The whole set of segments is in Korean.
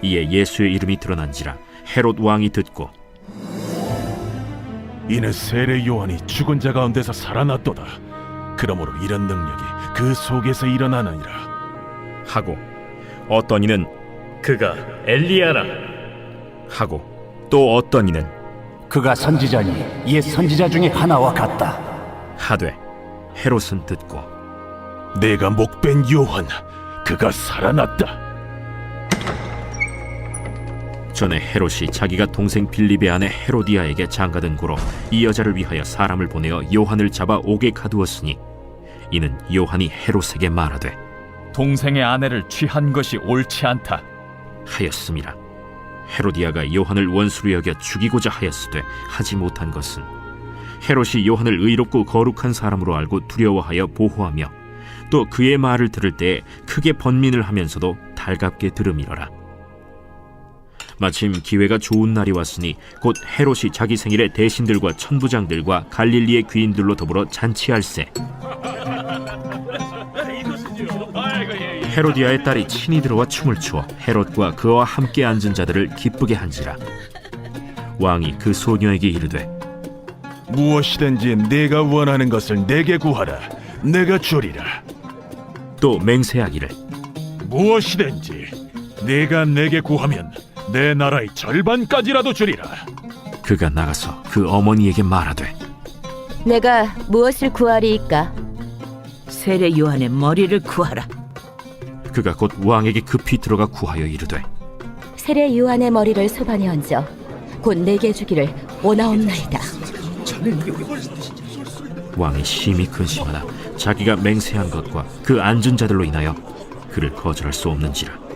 이에 예수의 이름이 드러난지라 헤롯 왕이 듣고 이는 세례 요한이 죽은 자 가운데서 살아났도다. 그러므로 이런 능력이 그 속에서 일어나느니라 하고, 어떤 이는 그가 엘리야라 하고, 또 어떤 이는 그가 선지자니 옛 선지자 중에 하나와 같다. 하되, 헤롯은 듣고 내가 목벤 요한 그가 살아났다. 전에 헤롯이 자기가 동생 빌립의 아내 헤로디아에게 장가든 고로 이 여자를 위하여 사람을 보내어 요한을 잡아 옥에 가두었으니, 이는 요한이 헤롯에게 말하되 동생의 아내를 취한 것이 옳지 않다 하였음이라. 헤로디아가 요한을 원수로 여겨 죽이고자 하였으되 하지 못한 것은, 헤롯이 요한을 의롭고 거룩한 사람으로 알고 두려워하여 보호하며 또 그의 말을 들을 때에 크게 번민을 하면서도 달갑게 들음이러라. 마침 기회가 좋은 날이 왔으니 곧 헤롯이 자기 생일에 대신들과 천부장들과 갈릴리의 귀인들로 더불어 잔치할세. 헤로디아의 딸이 친히 들어와 춤을 추어 헤롯과 그와 함께 앉은 자들을 기쁘게 한지라. 왕이 그 소녀에게 이르되 무엇이든지 네가 원하는 것을 내게 구하라. 내가 주리라. 또 맹세하기를 무엇이든지 네가 내게 구하면 내 나라의 절반까지라도 주리라. 그가 나가서 그 어머니에게 말하되 내가 무엇을 구하리이까? 세례 요한의 머리를 구하라. 그가 곧 왕에게 급히 들어가 구하여 이르되 세례 요한의 머리를 소반에 얹어 곧 내게 주기를 원하옵나이다. 왕이 심히 근심하나 자기가 맹세한 것과 그 앉은 자들로 인하여 그를 거절할 수 없는지라.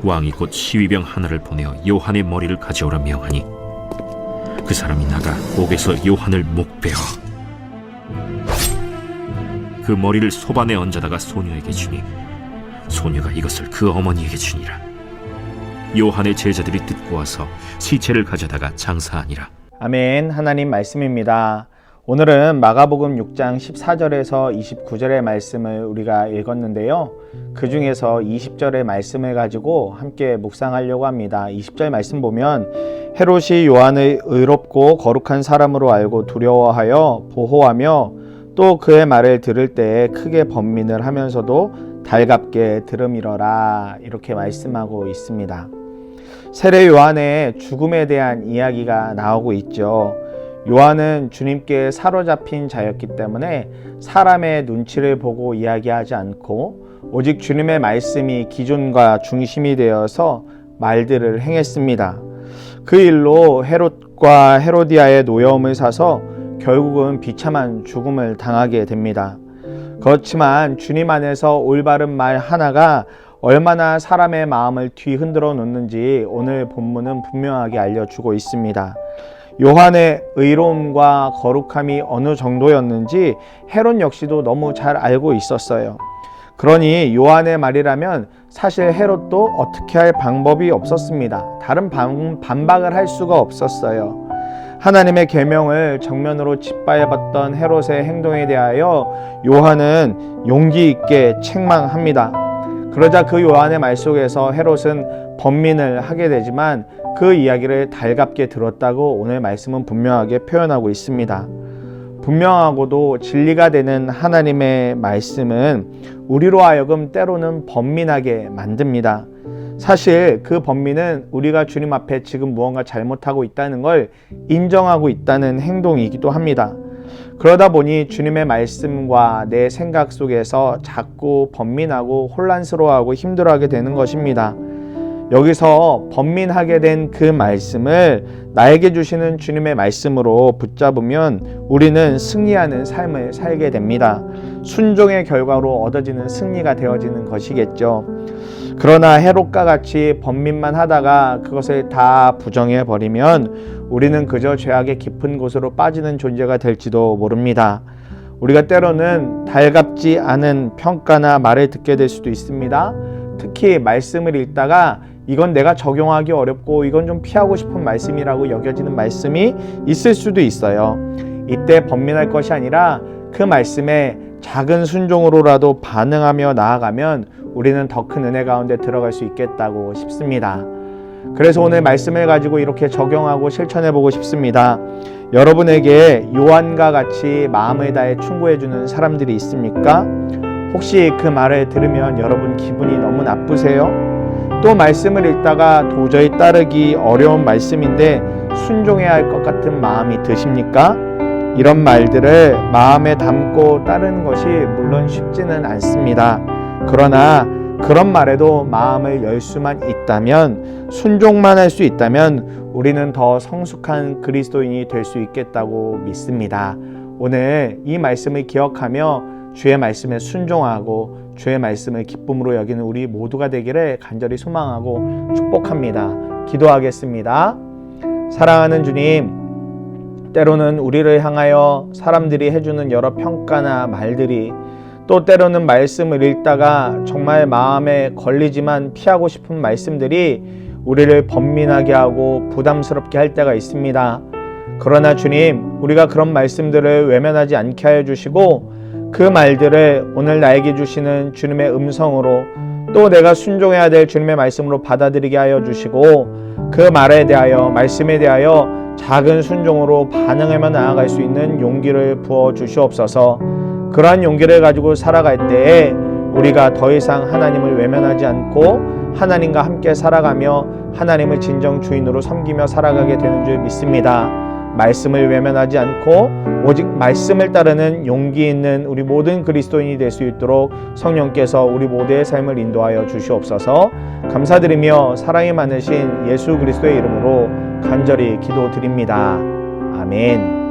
왕이 곧 시위병 하나를 보내어 요한의 머리를 가져오라 명하니, 그 사람이 나가 옥에서 요한을 목베어 그 머리를 소반에 얹어다가 소녀에게 주니, 소녀가 이것을 그 어머니에게 주니라. 요한의 제자들이 듣고 와서 시체를 가져다가 장사하니라. 아멘. 하나님 말씀입니다. 오늘은 마가복음 6장 14절에서 29절의 말씀을 우리가 읽었는데요. 그 중에서 20절의 말씀을 가지고 함께 묵상하려고 합니다. 20절 말씀 보면 헤롯이 요한을 의롭고 거룩한 사람으로 알고 두려워하여 보호하며 또 그의 말을 들을 때에 크게 번민을 하면서도 달갑게 들음이러라, 이렇게 말씀하고 있습니다. 세례 요한의 죽음에 대한 이야기가 나오고 있죠. 요한은 주님께 사로잡힌 자였기 때문에 사람의 눈치를 보고 이야기하지 않고 오직 주님의 말씀이 기준과 중심이 되어서 말들을 행했습니다. 그 일로 헤롯과 헤로디아의 노여움을 사서 결국은 비참한 죽음을 당하게 됩니다. 그렇지만 주님 안에서 올바른 말 하나가 얼마나 사람의 마음을 뒤흔들어 놓는지 오늘 본문은 분명하게 알려주고 있습니다. 요한의 의로움과 거룩함이 어느 정도였는지 헤롯 역시도 너무 잘 알고 있었어요. 그러니 요한의 말이라면 사실 헤롯도 어떻게 할 방법이 없었습니다. 다른 반박을 할 수가 없었어요. 하나님의 계명을 정면으로 짓밟았던 헤롯의 행동에 대하여 요한은 용기 있게 책망합니다. 그러자 그 요한의 말 속에서 헤롯은 번민을 하게 되지만 그 이야기를 달갑게 들었다고 오늘 말씀은 분명하게 표현하고 있습니다. 분명하고도 진리가 되는 하나님의 말씀은 우리로 하여금 때로는 번민하게 만듭니다. 사실 그 번민은 우리가 주님 앞에 지금 무언가 잘못하고 있다는 걸 인정하고 있다는 행동이기도 합니다. 그러다 보니 주님의 말씀과 내 생각 속에서 자꾸 번민하고 혼란스러워하고 힘들어하게 되는 것입니다. 여기서 번민하게 된 그 말씀을 나에게 주시는 주님의 말씀으로 붙잡으면 우리는 승리하는 삶을 살게 됩니다. 순종의 결과로 얻어지는 승리가 되어지는 것이겠죠. 그러나 헤롯과 같이 번민만 하다가 그것을 다 부정해 버리면 우리는 그저 죄악의 깊은 곳으로 빠지는 존재가 될지도 모릅니다. 우리가 때로는 달갑지 않은 평가나 말을 듣게 될 수도 있습니다. 특히 말씀을 읽다가 이건 내가 적용하기 어렵고 이건 좀 피하고 싶은 말씀이라고 여겨지는 말씀이 있을 수도 있어요. 이때 번민할 것이 아니라 그 말씀에 작은 순종으로라도 반응하며 나아가면 우리는 더 큰 은혜 가운데 들어갈 수 있겠다고 싶습니다. 그래서 오늘 말씀을 가지고 이렇게 적용하고 실천해 보고 싶습니다. 여러분에게 요한과 같이 마음을 다해 충고해 주는 사람들이 있습니까? 혹시 그 말을 들으면 여러분 기분이 너무 나쁘세요? 또 말씀을 읽다가 도저히 따르기 어려운 말씀인데 순종해야 할 것 같은 마음이 드십니까? 이런 말들을 마음에 담고 따르는 것이 물론 쉽지는 않습니다. 그러나 그런 말에도 마음을 열 수만 있다면, 순종만 할 수 있다면 우리는 더 성숙한 그리스도인이 될 수 있겠다고 믿습니다. 오늘 이 말씀을 기억하며 주의 말씀에 순종하고 주의 말씀을 기쁨으로 여기는 우리 모두가 되기를 간절히 소망하고 축복합니다. 기도하겠습니다. 사랑하는 주님, 때로는 우리를 향하여 사람들이 해주는 여러 평가나 말들이, 또 때로는 말씀을 읽다가 정말 마음에 걸리지만 피하고 싶은 말씀들이 우리를 번민하게 하고 부담스럽게 할 때가 있습니다. 그러나 주님, 우리가 그런 말씀들을 외면하지 않게 하여 주시고 그 말들을 오늘 나에게 주시는 주님의 음성으로, 또 내가 순종해야 될 주님의 말씀으로 받아들이게 하여 주시고 그 말에 대하여, 말씀에 대하여 작은 순종으로 반응하며 나아갈 수 있는 용기를 부어 주시옵소서. 그러한 용기를 가지고 살아갈 때에 우리가 더 이상 하나님을 외면하지 않고 하나님과 함께 살아가며 하나님을 진정 주인으로 섬기며 살아가게 되는 줄 믿습니다. 말씀을 외면하지 않고 오직 말씀을 따르는 용기 있는 우리 모든 그리스도인이 될 수 있도록 성령께서 우리 모두의 삶을 인도하여 주시옵소서. 감사드리며 사랑이 많으신 예수 그리스도의 이름으로 간절히 기도드립니다. 아멘.